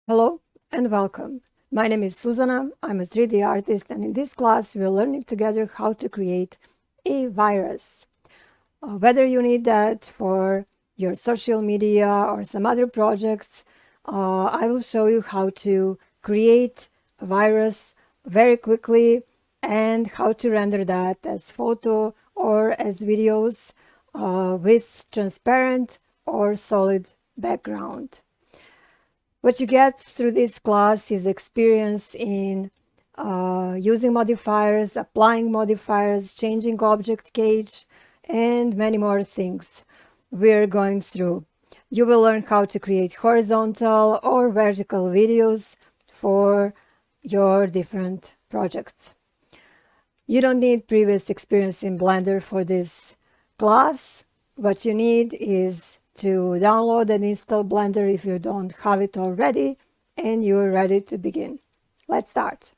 Hello and welcome. My name is Suzana. I'm a 3D artist, and in this class we're learning together how to create a virus. Whether you need that for your social media or some other projects, I will show you how to create a virus very quickly and how to render that as photo or as videos with transparent or solid background. What you get through this class is experience in using modifiers, applying modifiers, changing object cage, and many more things we're going through. You will learn how to create horizontal or vertical videos for your different projects. You don't need previous experience in Blender for this class. What you need is to download and install Blender if you don't have it already, and you're ready to begin. Let's start.